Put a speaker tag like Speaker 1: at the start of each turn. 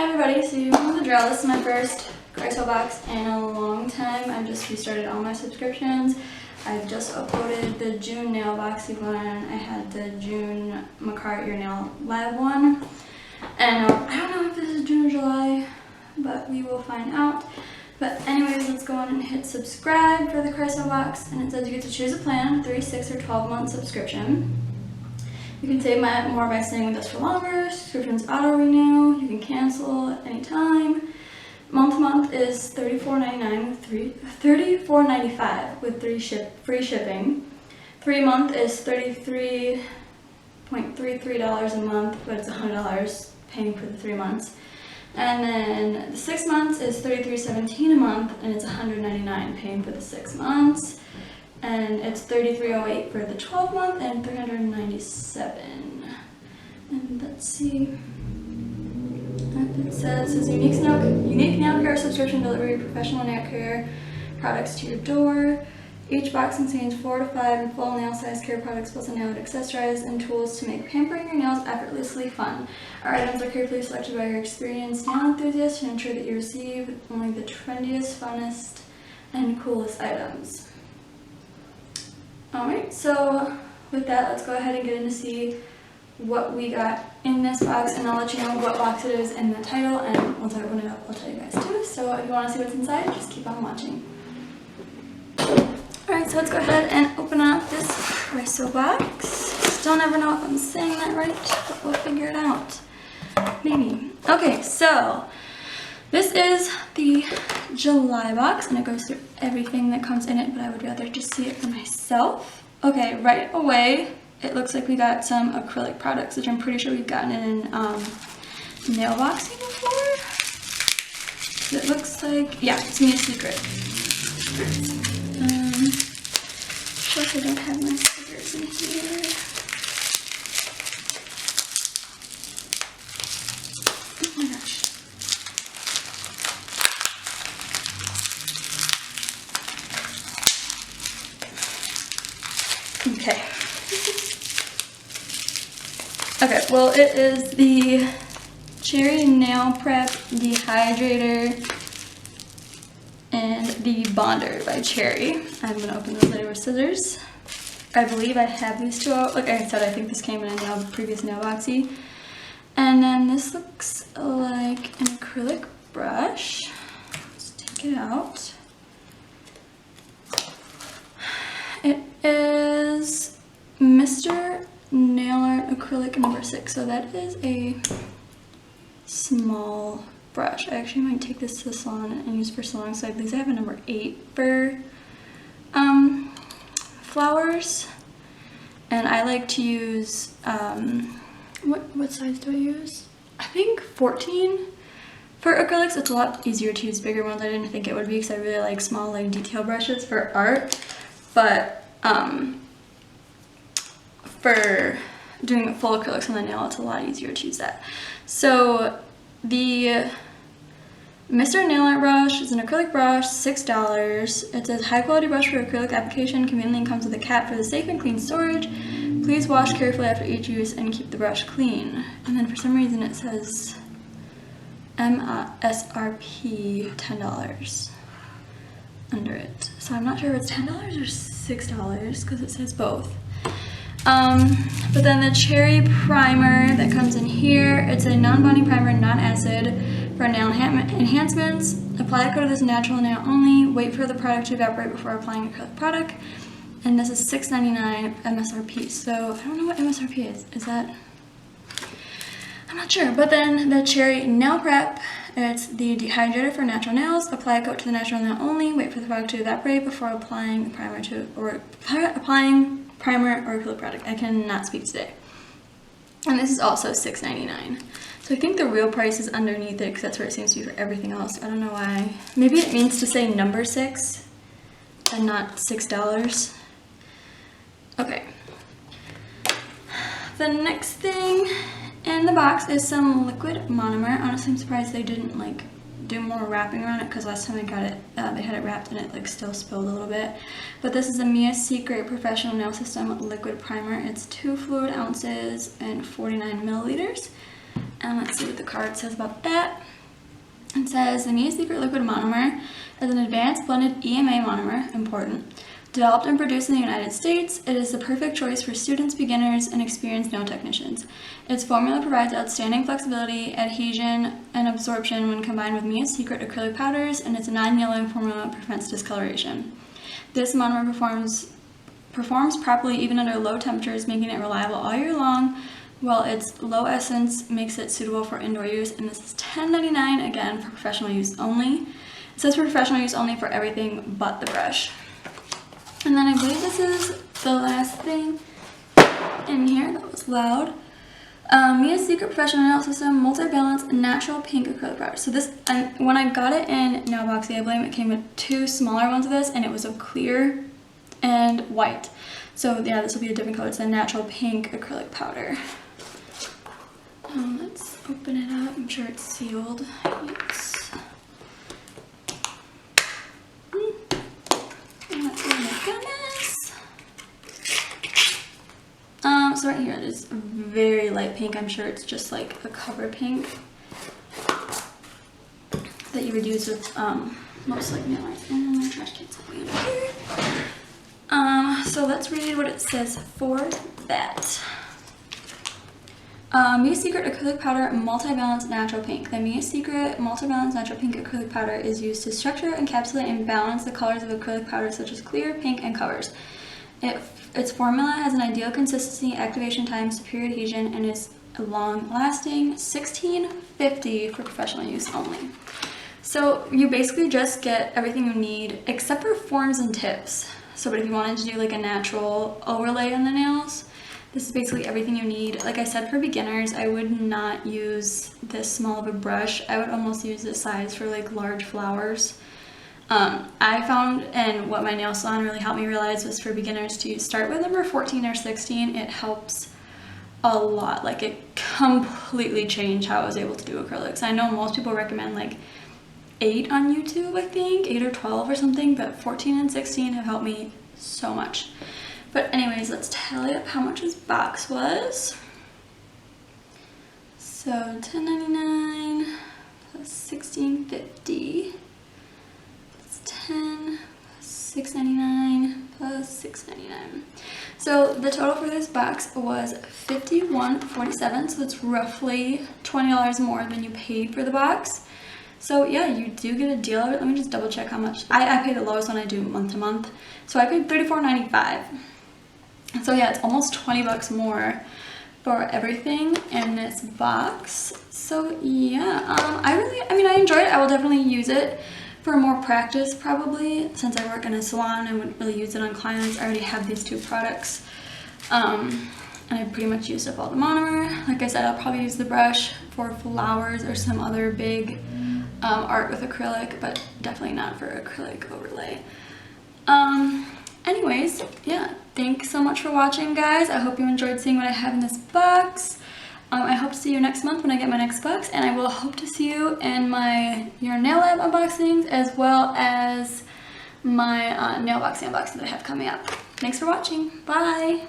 Speaker 1: everybody, so you know the drill. This is my first Chrysobox in a long time. I've just restarted all my subscriptions. I've just uploaded the June nail boxy one. I had the June Macart Your Nail Live one. And I don't know if this is June or July, but we will find out. But anyways, let's go on and hit subscribe for the Chrysobox. And it says you get to choose a plan, 3, 6, or 12-month subscription. You can save more by staying with us for longer. Subscriptions auto-renew. You can cancel at any time. Month to month is $34.95 with free shipping. 3 month is $33.33 a month, but it's $100 paying for the 3 months. And then the 6 months is $33.17 a month, and it's $199 paying for the 6 months. And it's $33.08 for the 12 month and $397. And let's see. It says unique nail care subscription delivery, professional nail care products to your door. Each box contains 4 to 5 full nail size care products plus a nail accessories and tools to make pampering your nails effortlessly fun. Our items are carefully selected by your experienced nail enthusiasts to ensure that you receive only the trendiest, funnest, and coolest items. Alright, so with that, let's go ahead and get in to see what we got in this box, and I'll let you know what box it is in the title, and once I open it up, I'll tell you guys too. So if you want to see what's inside, just keep on watching. Alright, so let's go ahead and open up this Chrysobox. Still never know if I'm saying that right, but we'll figure it out. Maybe. Okay, so this is the July box, and it goes through everything that comes in it, but I would rather just see it for myself. Okay, right away, it looks like we got some acrylic products, which I'm pretty sure we've gotten in nail boxing before. It looks like, yeah, it's me a secret. Of course I don't have my stickers in here. Oh my gosh. Okay. Okay, well, it is the Cherry Nail Prep Dehydrator and the Bonder by Cherry. I'm going to open those later with scissors. I believe I have these two out. Like I said, I think this came in a previous nail boxy. And then this looks like an acrylic brush. Let's take it out. It is Mr. Nail Art Acrylic number 6. So that is a small brush. I actually might take this to the salon and use for salon. So I believe I have a number 8 for flowers. And I like to use, what size do I use? I think 14. For acrylics, it's a lot easier to use bigger ones. I didn't think it would be because I really like small like detail brushes for art. But for doing full acrylics on the nail, it's a lot easier to use that. So the Mr. Nail Art brush is an acrylic brush, $6. It says high quality brush for acrylic application, conveniently comes with a cap for the safe and clean storage. Please wash carefully after each use and keep the brush clean. And then for some reason it says MSRP $10 under it. So I'm not sure if it's $10 or $6 because it says both. But then the Cherry Primer that comes in here, it's a non-bonding primer, non-acid for nail enhancements. Apply a coat of this natural nail only. Wait for the product to evaporate before applying acrylic product. And this is $6.99 MSRP. So I don't know what MSRP is. Is that? I'm not sure. But then the Cherry Nail Prep, it's the dehydrator for natural nails. Apply a coat to the natural nail only. Wait for the product to evaporate before applying the primer applying primer or acrylic product. I cannot speak today. And this is also $6.99. So I think the real price is underneath it because that's where it seems to be for everything else. I don't know why. Maybe it means to say number 6 and not $6. Okay. The next thing in the box is some liquid monomer. Honestly, I'm surprised they didn't like do more wrapping around it because last time I got it, they had it wrapped and it like still spilled a little bit. But this is the Mia Secret Professional Nail System Liquid Primer. It's 2 fluid ounces and 49 milliliters. And let's see what the card says about that. It says the Mia Secret Liquid Monomer is an advanced blended EMA monomer, important, developed and produced in the United States. It is the perfect choice for students, beginners, and experienced nail technicians. Its formula provides outstanding flexibility, adhesion, and absorption when combined with Mia Secret acrylic powders, and its non-yellowing formula prevents discoloration. This monomer performs properly even under low temperatures, making it reliable all year long, while its low essence makes it suitable for indoor use. And this is $10.99, again, for professional use only. It says for professional use only for everything but the brush. And then I believe this is the last thing in here. That was loud. Mia Secret Professional Nail System Multi-Balance Natural Pink Acrylic Powder. So this, when I got it in Nailboxy, I believe it came with 2 smaller ones of this, and it was a clear and white. So yeah, this will be a different color. It's a natural pink acrylic powder. Let's open it up. I'm sure it's sealed. Yes. Oh my goodness. So right here it is very light pink. I'm sure it's just like a cover pink that you would use with most like nail art. And then my trash can's way under here. So let's read what it says for that. Mia Secret Acrylic Powder Multi-Balance Natural Pink. The Mia Secret Multi-Balance Natural Pink Acrylic Powder is used to structure, encapsulate, and balance the colors of acrylic powders such as clear, pink, and covers. Its formula has an ideal consistency, activation time, superior adhesion, and is long-lasting. $16.50 for professional use only. So you basically just get everything you need except for forms and tips. So but if you wanted to do like a natural overlay on the nails, this is basically everything you need. Like I said, for beginners, I would not use this small of a brush. I would almost use this size for like large flowers. I found, and what my nail salon really helped me realize, was for beginners to start with number 14 or 16. It helps a lot. Like it completely changed how I was able to do acrylics. I know most people recommend like 8 on YouTube, I think, 8 or 12 or something, but 14 and 16 have helped me so much. But anyways, let's tally up how much this box was. So $10.99 plus $16.50 plus 10 plus $6.99 plus $6.99. So the total for this box was $51.47, so that's roughly $20 more than you paid for the box. So yeah, you do get a deal of it. Let me just double check how much. I pay the lowest when I do month to month. So I paid $34.95. So yeah, it's almost 20 bucks more for everything in this box. So yeah, I enjoyed it. I will definitely use it for more practice probably. Since I work in a salon, I wouldn't really use it on clients. I already have these 2 products. And I pretty much used up all the monomer. Like I said, I'll probably use the brush for flowers or some other big art with acrylic, but definitely not for acrylic overlay. Anyways, yeah, thanks so much for watching, guys. I hope you enjoyed seeing what I have in this box. I hope to see you next month when I get my next box, and I will hope to see you in my Your Nail Lab unboxings, as well as my nail box unboxing that I have coming up. Thanks for watching. Bye!